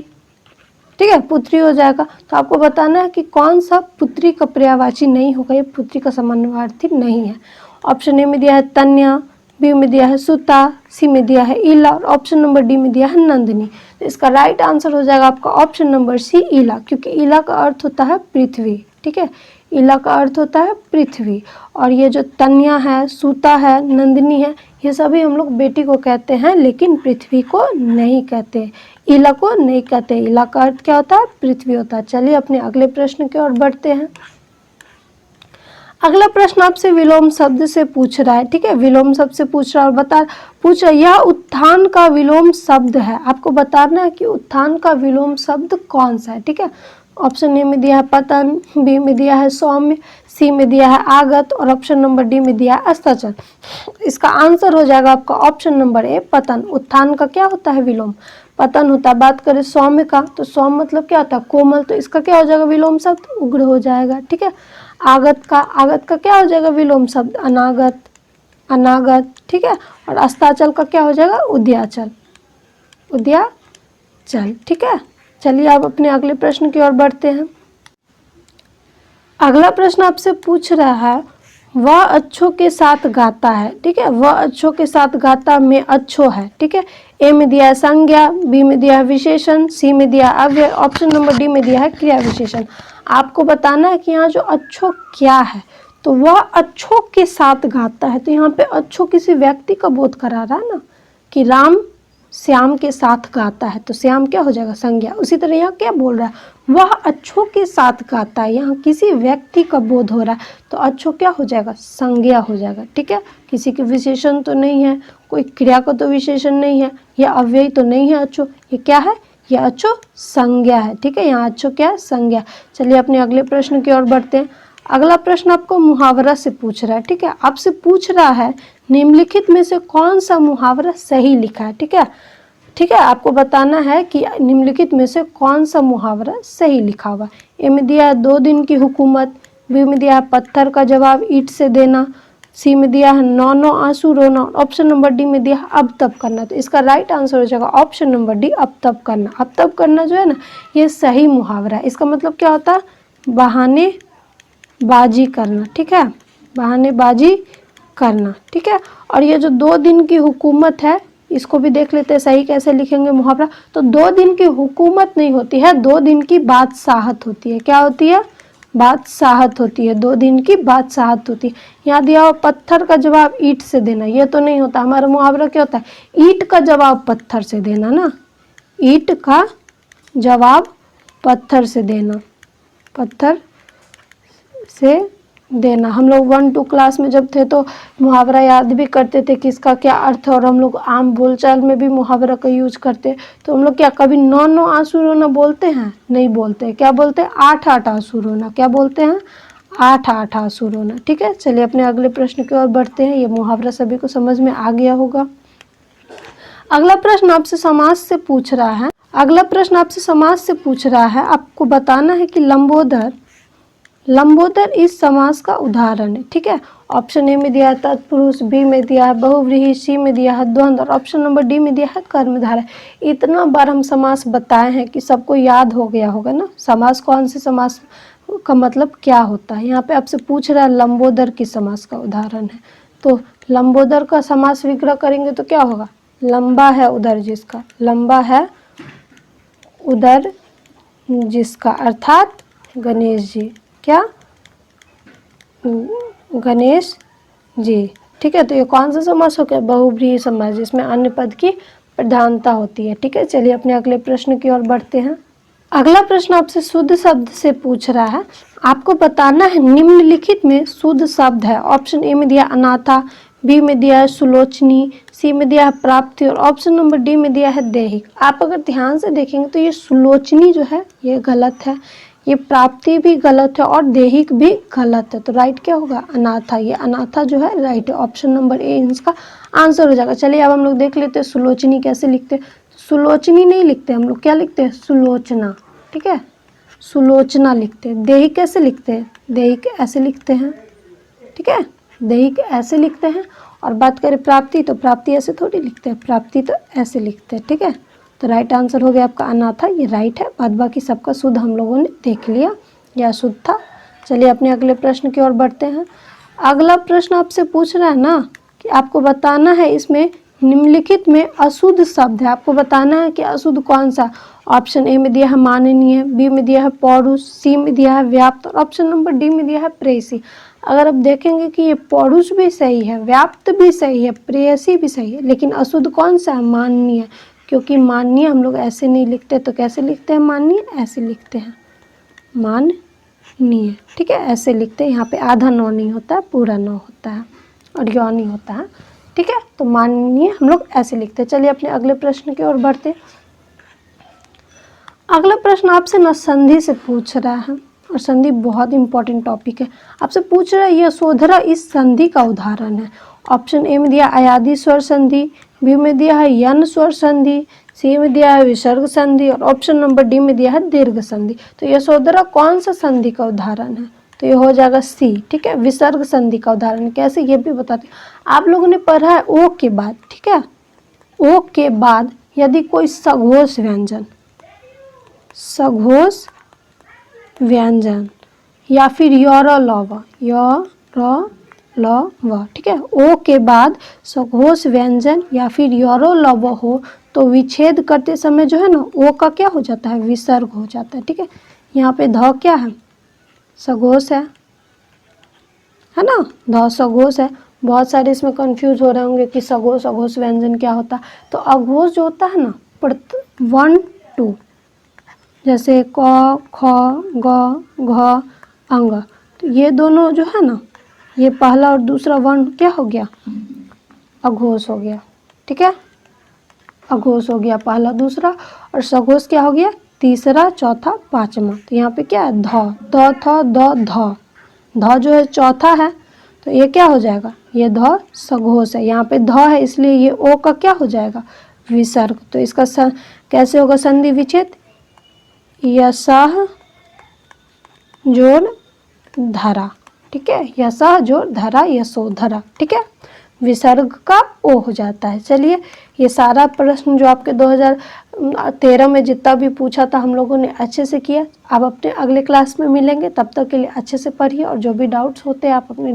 C: ठीक है, पुत्री हो जाएगा। तो आपको बताना है कि कौन सा पुत्री का पर्यायवाची नहीं होगा, ये पुत्री का समानार्थी नहीं है। ऑप्शन ए में दिया है तन्या, बी में दिया है सुता, सी में दिया है ईला और ऑप्शन नंबर डी में दिया है नंदिनी। तो इसका राइट आंसर हो जाएगा आपका ऑप्शन नंबर सी ईला, क्योंकि ईला का अर्थ होता है पृथ्वी। ठीक है, ईला का अर्थ होता है पृथ्वी। और ये जो तन्या है, सूता है, नंदिनी है, ये सभी हम लोग बेटी को कहते हैं, लेकिन पृथ्वी को नहीं कहते, ईला को नहीं कहते। ईला का अर्थ क्या होता है, पृथ्वी होता है। चलिए अपने अगले प्रश्न की ओर बढ़ते हैं। अगला प्रश्न आपसे विलोम शब्द से पूछ रहा है, ठीक है, विलोम शब्द से पूछ रहा है और पूछ रहा है यह उत्थान का विलोम शब्द है। आपको बताना है कि उत्थान का विलोम शब्द कौन सा है, ठीक है। ऑप्शन ए में दिया है पतन, बी में दिया है सौम्य, सी में दिया है आगत और ऑप्शन नंबर डी में दिया है अस्ताचल। इसका आंसर हो जाएगा आपका ऑप्शन नंबर ए पतन। उत्थान का क्या होता है विलोम, पतन होता है। बात करें सौम्य का तो सौम्य मतलब क्या होता है कोमल, तो इसका क्या हो जाएगा विलोम शब्द उग्र हो जाएगा, ठीक है। आगत का क्या हो जाएगा विलोम शब्द अनागत, अनागत, ठीक है। और अस्ताचल का क्या हो जाएगा उद्याचल, उद्याचल, ठीक है। चलिए आप अपने अगले प्रश्न की ओर बढ़ते हैं। अगला प्रश्न आपसे पूछ रहा है वह अच्छों के साथ गाता है, ठीक है। वह अच्छों के साथ गाता में अच्छो है, ठीक है। ए में दिया है संज्ञा, बी में दिया है विशेषण, सी में दिया है अव्यय, ऑप्शन नंबर डी में दिया है क्रिया विशेषण। आपको बताना है कि यहाँ जो अच्छो क्या है, तो वह अच्छों के साथ गाता है, तो यहाँ पे अच्छो किसी व्यक्ति का बोध करा रहा है ना, कि राम श्याम के साथ गाता है, तो श्याम क्या हो जाएगा संज्ञा। उसी तरह यहाँ क्या बोल रहा है वह अच्छों के साथ गाता है, यहाँ किसी व्यक्ति का बोध हो रहा है, तो अच्छो क्या हो जाएगा संज्ञा हो जाएगा, ठीक है। किसी के विशेषण तो नहीं है, कोई क्रिया का तो विशेषण नहीं है, यह अव्यय तो नहीं है अच्छो, ये क्या है ये अच्छो संज्ञा है, ठीक है। यहाँ अच्छो क्या है संज्ञा। चलिए अपने अगले प्रश्न की ओर बढ़ते हैं। अगला प्रश्न आपको मुहावरा से पूछ रहा है, ठीक है। आपसे पूछ रहा है निम्नलिखित में से कौन सा मुहावरा सही लिखा है, ठीक है, ठीक है। आपको बताना है कि निम्नलिखित में से कौन सा मुहावरा सही लिखा हुआ। ए में दिया है 2 दिन की हुकूमत, बी में दिया है पत्थर का जवाब ईंट से देना, सी में दिया है 9 आंसू रोना, ऑप्शन नंबर डी में दिया है अब तब करना। तो इसका राइट आंसर हो जाएगा ऑप्शन नंबर डी अब तब करना। अब तब करना जो है ना ये सही मुहावरा है। इसका मतलब क्या होता है बहानेबाजी करना, ठीक है, बहानेबाजी करना, ठीक है। और ये जो 2 दिन की हुकूमत है इसको भी देख लेते हैं सही कैसे लिखेंगे मुहावरा। तो 2 दिन की हुकूमत नहीं होती है, 2 दिन की बादशाहत होती है। क्या होती है बादशाहत होती है, 2 दिन की बादशाहत होती है। यहाँ दिया हुआ पत्थर का जवाब ईंट से देना, ये तो नहीं होता। हमारा मुहावरा क्या होता है ईंट का जवाब पत्थर से देना ना, ईंट का जवाब पत्थर से देना, पत्थर से देना। हम लोग 1-2 क्लास में जब थे तो मुहावरा याद भी करते थे कि इसका क्या अर्थ है, और हम लोग आम बोलचाल में भी मुहावरा का यूज करते। तो हम लोग क्या कभी 9 आंसू रोना बोलते हैं नहीं बोलते, क्या बोलते हैं 8 आंसू रोना, क्या बोलते हैं 8 आंसू रोना, ठीक है। चलिए अपने अगले प्रश्न की ओर बढ़ते हैं। ये मुहावरा सभी को समझ में आ गया होगा। अगला प्रश्न आपसे समास से पूछ रहा है। अगला प्रश्न आपसे समास से पूछ रहा है, आपको बताना है कि लंबोदर इस समास का उदाहरण है, ठीक है। ऑप्शन ए में दिया है तत्पुरुष, बी में दिया है बहुव्रीहि, सी में दिया है द्वंद्व और ऑप्शन नंबर डी में दिया है कर्मधारय। इतना बार हम समास बताए हैं कि सबको याद हो गया होगा ना समास कौन से समास का मतलब क्या होता है। यहाँ पे आपसे पूछ रहा है लंबोदर किस समास का उदाहरण है, तो लंबोदर का समास विग्रह करेंगे तो क्या होगा लंबा है उधर जिसका, लंबा है उधर जिसका, अर्थात गणेश जी, क्या गणेश जी, ठीक है। तो ये कौन सा समास हो गया बहुव्रीहि समास जिसमें अन्य पद की प्रधानता होती है, ठीक है। चलिए अपने अगले प्रश्न की ओर बढ़ते हैं। अगला प्रश्न आपसे शुद्ध शब्द से पूछ रहा है। आपको बताना है निम्नलिखित में शुद्ध शब्द है। ऑप्शन ए में दिया अनाथा, बी में दिया है सुलोचनी, सी में दिया है प्राप्ति और ऑप्शन नंबर डी में दिया है दैहिक। आप अगर ध्यान से देखेंगे तो ये सुलोचनी जो है ये गलत है, ये प्राप्ति भी गलत है और दैहिक भी गलत है। तो राइट क्या होगा अनाथा, ये अनाथा जो है राइट है, ऑप्शन नंबर ए इसका आंसर हो जाएगा। चलिए अब हम लोग देख लेते हैं सुलोचनी कैसे लिखते हैं। सुलोचनी नहीं लिखते हम लोग, क्या लिखते हैं सुलोचना, ठीक है, सुलोचना लिखते हैं। दैहिक कैसे लिखते हैं, दैहिक ऐसे लिखते हैं, ठीक है, दैहिक ऐसे लिखते हैं। और बात करें प्राप्ति तो प्राप्ति ऐसे थोड़ी लिखते हैं, प्राप्ति तो ऐसे लिखते हैं, ठीक है। तो राइट आंसर हो गया आपका अनाथा, ये राइट है। बाद बाकी सबका शुद्ध हम लोगों ने देख लिया, यह शुद्ध था। चलिए अपने अगले प्रश्न की ओर बढ़ते हैं। अगला प्रश्न आपसे पूछ रहा है ना कि आपको बताना है इसमें निम्नलिखित में अशुद्ध शब्द है, आपको बताना है कि अशुद्ध कौन सा। ऑप्शन ए में दिया है माननीय, बी में दिया है पौरुष, सी में दिया है व्याप्त और ऑप्शन नंबर डी में दिया है प्रेयसी। अगर आप देखेंगे कि ये पौरुष भी सही है, व्याप्त भी सही है, प्रेयसी भी सही है, लेकिन अशुद्ध कौन सा है माननीय, क्योंकि माननीय हम लोग ऐसे नहीं लिखते। तो कैसे लिखते हैं माननीय, ऐसे लिखते हैं माननीय, नी है, ठीक है, ऐसे लिखते हैं। यहाँ पे आधा नौ नहीं होता है, पूरा नौ होता है और यौ नहीं होता है, ठीक है। तो मानिए हम लोग ऐसे लिखते हैं। चलिए अपने अगले प्रश्न की ओर बढ़ते हैं। अगला प्रश्न आपसे ना संधि से पूछ रहा है और संधि बहुत इंपॉर्टेंट टॉपिक है। आपसे पूछ रहा है यशोधरा इस संधि का उदाहरण है। ऑप्शन ए में दिया अयादि स्वर संधि, बी में दिया है यन स्वर संधि, सी में दिया है विसर्ग संधि और ऑप्शन नंबर डी में दिया है दीर्घ संधि। तो यशोधरा कौन सा संधि का उदाहरण है? तो ये हो जाएगा सी, ठीक है, विसर्ग संधि का उदाहरण। कैसे ये भी बताते हैं। आप लोगों ने पढ़ा है ओ के बाद, ठीक है, ओ के बाद यदि कोई सघोष व्यंजन, सघोष व्यंजन या फिर यौरलव, यौरलव, ठीक है, ओ के बाद सघोष व्यंजन या फिर यौरलव हो तो विच्छेद करते समय जो है ना ओ का क्या हो जाता है? विसर्ग हो जाता है, ठीक है। यहाँ पे ध क्या है? सघोष है ना, ध सघोष है। बहुत सारे इसमें कंफ्यूज हो रहे होंगे कि सघोष अघोष व्यंजन क्या होता है। तो अघोष जो होता है ना 1 2, जैसे क ख ग घ अंग, तो ये दोनों जो है ना, ये पहला और दूसरा वर्ण क्या हो गया? अघोष हो गया, ठीक है, अघोष हो गया पहला दूसरा। और सघोष क्या हो गया? तीसरा चौथा पांचवा। तो यहाँ पे क्या है? ध, द थ द ध, ध जो है चौथा है तो ये क्या हो जाएगा? ये ध सघोष है। यहाँ पे ध है इसलिए ये ओ का क्या हो जाएगा? विसर्ग। तो इसका कैसे होगा संधि विच्छेद? यशः जोड़ धरा, ठीक है, यशः जोड़ धरा यशोधरा, ठीक है, विसर्ग का ओ हो जाता है। चलिए ये सारा प्रश्न जो आपके 2013 में जितना भी पूछा था हम लोगों ने अच्छे से किया। अब अपने अगले क्लास में मिलेंगे, तब तक के लिए अच्छे से पढ़िए और जो भी डाउट्स होते हैं आप अपने